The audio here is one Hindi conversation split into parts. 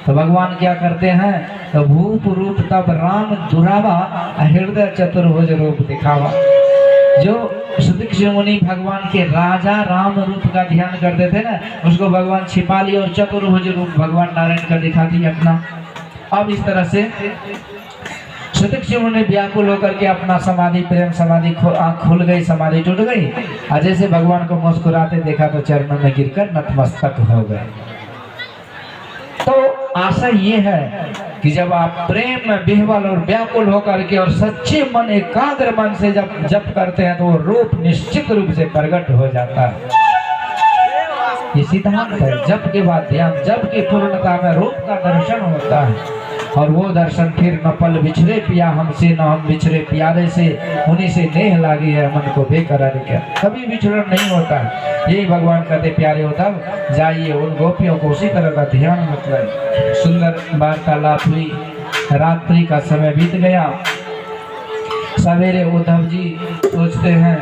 तो भगवान क्या करते हैं, तो भूप रूप तब राम दुरावा, हृदय चतुर्भुज रूप दिखावा। जो सुदीक्षित मुनि भगवान के राजा राम रूप का ध्यान करते थे ना, उसको भगवान छिपा लिया और चतुर्भुज रूप भगवान नारायण का दिखा दिया अपना। अब इस तरह से सुदीक्षित मुनि व्याकुल होकर के अपना समाधि प्रेम समाधि आँख खुल गई, समाधि टूट गई। और जैसे भगवान को मुस्कुराते देखा तो चरणों में गिरकर नतमस्तक हो गए। तो आशा ये है कि जब आप प्रेम में विह्वल और व्याकुल होकर के और सच्चे मन एकाग्र मन से जब जप करते हैं तो वो रूप निश्चित रूप से प्रकट हो जाता है। ये सिद्धांत है, जप के बाद ध्यान, जप की पूर्णता में रूप का दर्शन होता है। और वो दर्शन फिर न पल बिछड़े पिया हमसे, न हम बिछड़े प्यारे से, उन्हीं से नेह लागी है मन को बेकरार क्या। कभी बिछड़न नहीं होता है। यही भगवान कहते प्यारे होता, जाइए उन गोपियों को उसी तरह का ध्यान मतलब। सुंदर वार्तालाप हुई, रात्रि का समय बीत गया। सवेरे उद्धव जी सोचते हैं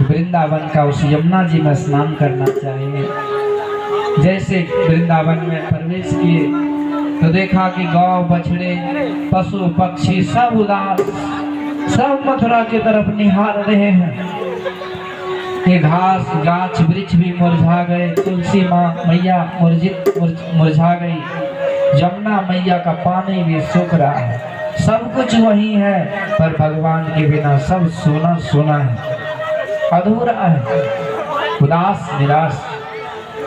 वृंदावन का उस यमुना जी में स्नान करना चाहिए। जैसे वृंदावन में प्रवेश किए तो देखा कि गौ बछड़े पशु पक्षी सब उदास, सब मथुरा की तरफ निहार रहे हैं। ये घास गाछ वृक्ष भी मुरझा गए, तुलसी माँ मैया मुरझा गई, जमुना मैया का पानी भी सूख रहा है। सब कुछ वही है पर भगवान के बिना सब सोना सोना है, अधूरा है, उदास निराश।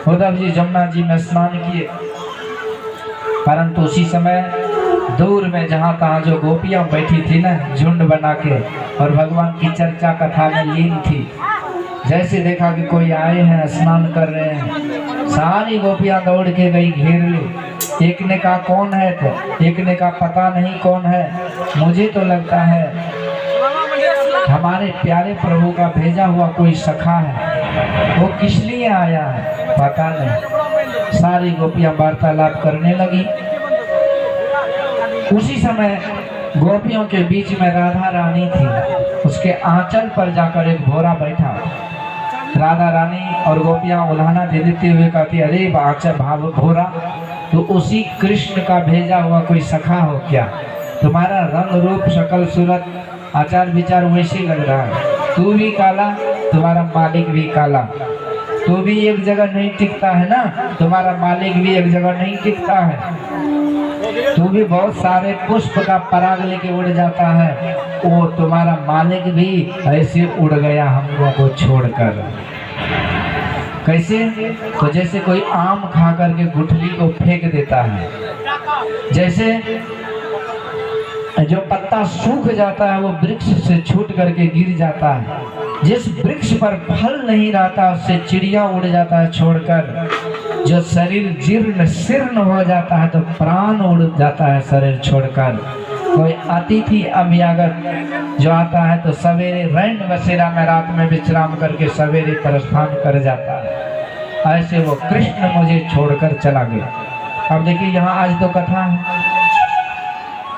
उद्धव जी जमुना जी में स्नान किए, परंतु उसी समय दूर में जहाँ तहाँ जो गोपियाँ बैठी थी ना झुंड बना के और भगवान की चर्चा कथा में लीन थी, जैसे देखा कि कोई आए हैं स्नान कर रहे हैं, सारी गोपियाँ दौड़ के गई, घेर ली। एक ने कहा कौन है, तो एक ने कहा पता नहीं कौन है, मुझे तो लगता है हमारे प्यारे प्रभु का भेजा हुआ कोई सखा है, वो किस लिए आया है पता नहीं। सारी गोपियां वार्तालाप करने लगी। उसी समय गोपियों के बीच में राधा रानी थी, उसके आंचल पर जाकर एक भोरा बैठा। राधा रानी और गोपियां उल्हाना दे देते हुए कहती, अरे आंचल भाव भोरा, तो उसी कृष्ण का भेजा हुआ कोई सखा हो क्या? तुम्हारा रंग रूप शकल सूरत आचार विचार वैसे लग रहा है, तू भी काला तुम्हारा मालिक भी काला, तू भी एक जगह नहीं टिकता है ना, तुम्हारा मालिक भी एक जगह नहीं टिकता है, तू भी बहुत सारे पुष्प का पराग लेके उड़ जाता है, वो तुम्हारा मालिक भी ऐसे उड़ गया हम लोगों को छोड़कर। कैसे? तो जैसे कोई आम खा करके गुठली को फेंक देता है, जैसे जो पत्ता सूख जाता है वो वृक्ष से छूट करके गिर जाता है, जिस वृक्ष पर फल नहीं रहता उससे चिड़िया उड़ जाता है छोड़कर, जो शरीर जीर्ण शीर्ण हो जाता है तो प्राण उड़ जाता है शरीर छोड़कर। कोई अतिथि अभ्यागत जो आता है तो सवेरे रैन बसेरा में रात में विश्राम करके सवेरे प्रस्थान कर जाता है, ऐसे वो कृष्ण मुझे छोड़कर चला गया। अब देखिए यहाँ आज तो कथा है,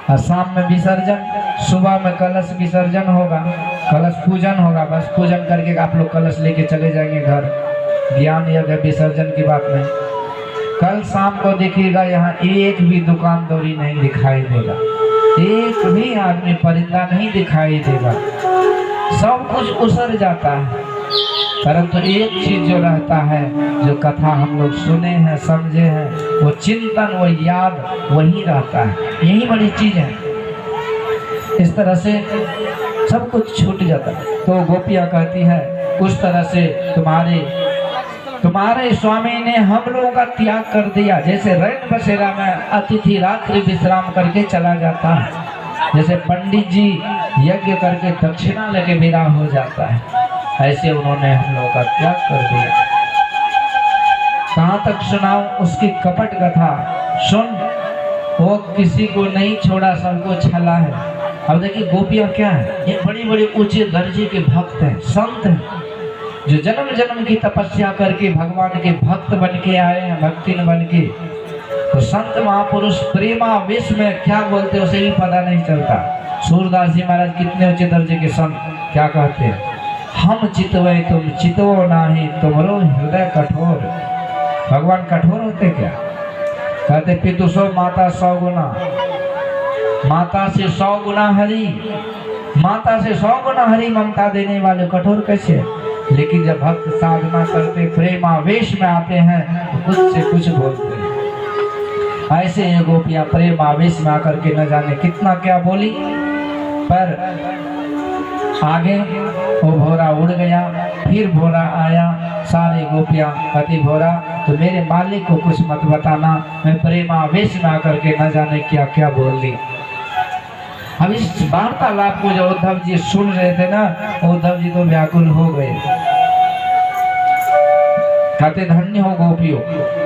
शाम में विसर्जन, सुबह में कलश विसर्जन होगा, कलश पूजन होगा, बस पूजन करके आप लोग कलश लेके चले जाएंगे घर, ज्ञान यज्ञ विसर्जन की बात नहीं। कल शाम को देखिएगा यहाँ एक भी दुकानदारी नहीं दिखाई देगा, एक भी आदमी परिंदा नहीं दिखाई देगा, सब कुछ उसर जाता है। परंतु एक चीज जो रहता है, जो कथा हम लोग सुने हैं समझे हैं, वो चिंतन वो याद वही रहता है, यही बड़ी चीज है। इस तरह से सब कुछ छूट जाता है। तो गोपियाँ कहती है उस तरह से तुम्हारे स्वामी ने हम लोगों का त्याग कर दिया, जैसे रैन बसेरा में अतिथि रात्रि विश्राम करके चला जाता है, जैसे पंडित जी यज्ञ करके दक्षिणा लेके विदा हो जाता है, ऐसे उन्होंने हम लोगों का त्याग कर दिया। कहाँ तक सुनाऊं उसकी कपट कथा, सुन वो किसी को नहीं छोड़ा, सबको छला है। अब देखिए गोपियाँ क्या है, ये बड़ी बड़ी ऊंचे दर्जे के भक्त हैं, संत हैं, जो जन्म जन्म की तपस्या करके भगवान के भक्त बन के आए हैं, भक्तिन बन के। तो संत महापुरुष प्रेमावेश में क्या बोलते उसे भी पता नहीं चलता। सूरदास जी महाराज कितने ऊंचे दर्जे के संत, क्या कहते हैं, हम चितवे तुम चितवो नाही, तुमरो हृदय कठोर। भगवान कठोर होते क्या? कहते पितु 100 माता 100 गुना, माता से 100 गुना हरी, माता से 100 गुना हरी ममता देने वाले कठोर कैसे। लेकिन जब भक्त साधना करते प्रेमावेश में आते हैं तो कुछ से कुछ बोलते हैं। ऐसे ये गोपियां प्रेमावेश में आकर के न जाने कितना क्या बोली, पर आगे वो भोरा उड़ गया, फिर भोरा आया। सारे गोपियां अति भोरा तो मेरे मालिक को कुछ मत बताना, मैं प्रेमावेश में आकर के न जाने क्या क्या बोल दी। अब इस वार्तालाप को जो उद्धव जी सुन रहे थे ना, उद्धव जी तो व्याकुल हो गए। कहते धन्य हो गोपियों,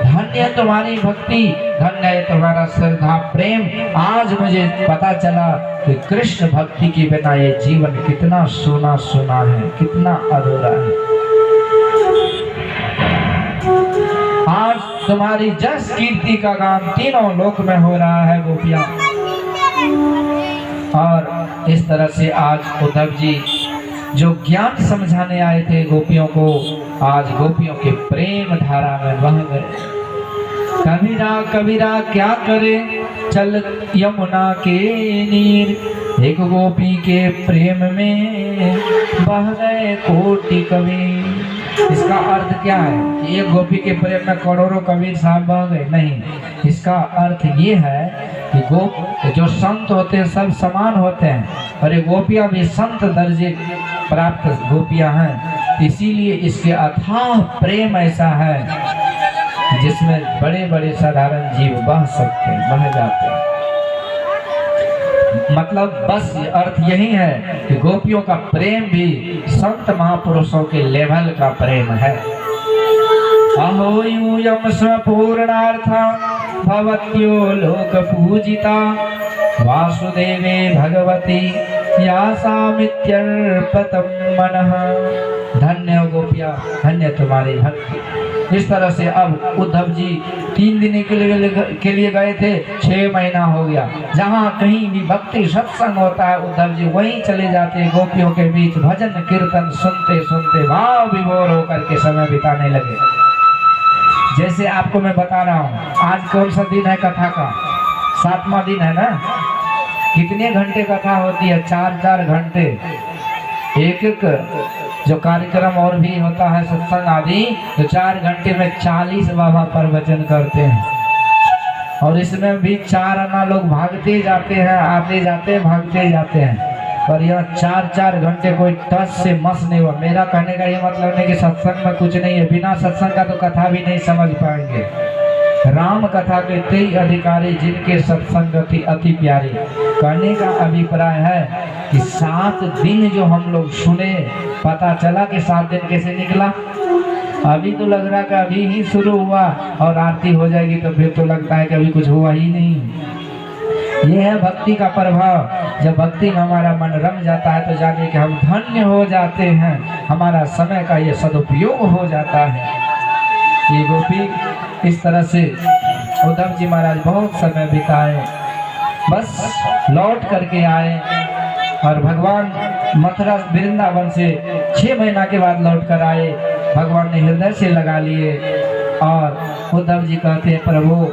धन्य है तुम्हारी भक्ति, धन्य है तुम्हारा श्रद्धा प्रेम। आज मुझे पता चला कि कृष्ण भक्ति के बिना ये जीवन कितना सुना सुना है, कितना अधूरा है। आज तुम्हारी जस कीर्ति का गान तीनों लोक में हो रहा है गोपियां। और इस तरह से आज उद्धव जी जो ज्ञान समझाने आए थे गोपियों को, आज गोपियों के प्रेम धारा में बह गए। कबीरा कबीरा क्या करे चल यमुना के नीर, एक गोपी के प्रेम में बह गए कोटि कबीर। इसका अर्थ क्या है कि एक गोपी के प्रेम में करोड़ों कबीर साहब बह गए? नहीं, इसका अर्थ ये है कि जो संत होते हैं सब समान होते हैं, और ये गोपियां भी संत दर्जे प्राप्त गोपियां हैं। इसीलिए इसके अथाह प्रेम ऐसा है जिसमें बड़े बड़े साधारण जीव बह सकते हैं, बह जाते हैं। मतलब बस अर्थ यही है कि गोपियों का प्रेम भी संत महापुरुषों के लेवल का प्रेम है। अहो यूयम स्वपूर्णार्था भवत्यो लोक पूजिता, वासुदेवे भगवती यासामित्यर्पतम मनः। धन्य हो गोपिया, धन्य तुम्हारी भक्ति। इस तरह से अब उद्धव जी 3 दिन के लिए गए थे, 6 महीना हो गया। जहाँ कहीं भी भक्ति सत्संग होता है उद्धव जी वहीं चले जाते, गोपियों के बीच भजन कीर्तन सुनते सुनते भाव विभोर होकर के समय बिताने लगे। जैसे आपको मैं बता रहा हूँ, आज कौन सा दिन है कथा का? 7वां दिन है ना। कितने घंटे कथा होती है? 4-4 घंटे। एक जो कार्यक्रम और भी होता है सत्संग आदि, तो 4 घंटे में 40 बाबा प्रवचन करते हैं। और इसमें भी 4 आना लोग भागते जाते हैं, आते जाते भागते जाते हैं। पर यह 4-4 घंटे कोई टस से मस नहीं हुआ। मेरा कहने का ये मतलब नहीं कि सत्संग में कुछ नहीं है, बिना सत्संग का तो कथा भी नहीं समझ पाएंगे। राम कथा के 23 अधिकारी जिनके सत्संग अति प्यारे। कहने का अभिप्राय है कि 7 दिन जो हम लोग सुने, पता चला कि 7 दिन कैसे निकला। अभी तो लग रहा कि अभी ही शुरू हुआ और आरती हो जाएगी तो फिर तो लगता है कि अभी कुछ हुआ ही नहीं। यह है भक्ति का प्रभाव। जब भक्ति में हमारा मन रम जाता है तो जाने कि हम धन्य हो जाते हैं, हमारा समय का ये सदुपयोग हो जाता है। ये गोपी इस तरह से उद्धव जी महाराज बहुत समय बिताए, बस लौट करके आए। और भगवान मथुरा वृंदावन से 6 महीना के बाद लौट कर आए। भगवान ने हृदय से लगा लिए और उद्धव जी कहते हैं, प्रभु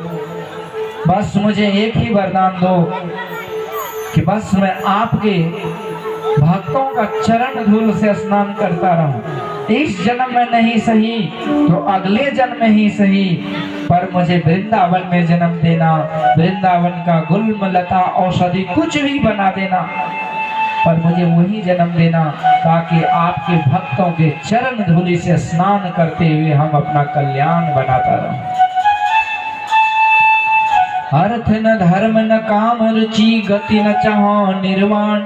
बस मुझे एक ही वरदान दो कि बस मैं आपके भक्तों का चरण धूल से स्नान करता रहूं। इस जन्म में नहीं सही तो अगले जन्म में ही सही, पर मुझे वृंदावन में जन्म देना, वृंदावन का गुल्म लता औषधि कुछ भी बना देना, पर मुझे वही जन्म देना ताकि आपके भक्तों के चरण धूलि से स्नान करते हुए हम अपना कल्याण बनाता रहें। अर्थ न धर्म न काम रुचि गति न चाहो निर्वाण,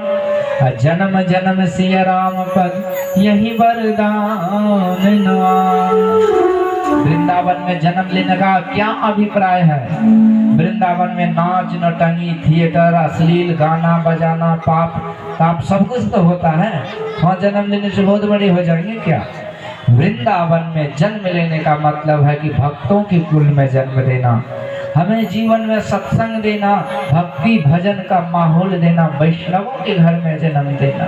जन्म जन्म सिया राम पद यही वरदान नवान। वृंदावन में जन्म लेने का क्या अभिप्राय है? वृंदावन में नाच नटंगी थिएटर अश्लील गाना बजाना पाप ताप सब कुछ तो होता है। वहाँ जन्म लेने से बहुत बड़े हो जाएंगे क्या? वृंदावन में जन्म लेने का मतलब है कि भक्तों के कुल में जन्म देना, हमें जीवन में सत्संग देना, भक्ति भजन का माहौल देना, वैष्णवों के घर में जन्म देना,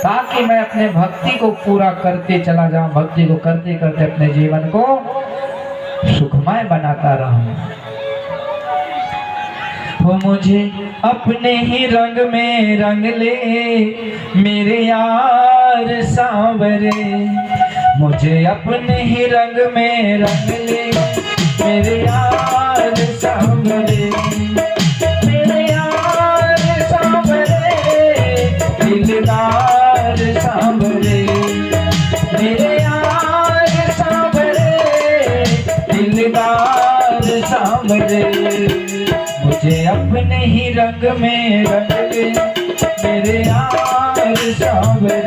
ताकि मैं अपने भक्ति को पूरा करते चला जाऊं, भक्ति को करते करते अपने जीवन को सुखमय बनाता रहूं। हो मुझे अपने ही रंग में रंग ले मेरे यार सांवरे, मुझे अपने ही रंग में रंग ले मेरे यार सांवरे, मेरे यार सांवरे, दिलदार सांवरे, मेरे यार सांवरे, दिलदार सांवरे, मुझे अपने ही रंग में रंग ले मेरे यार सांवरे।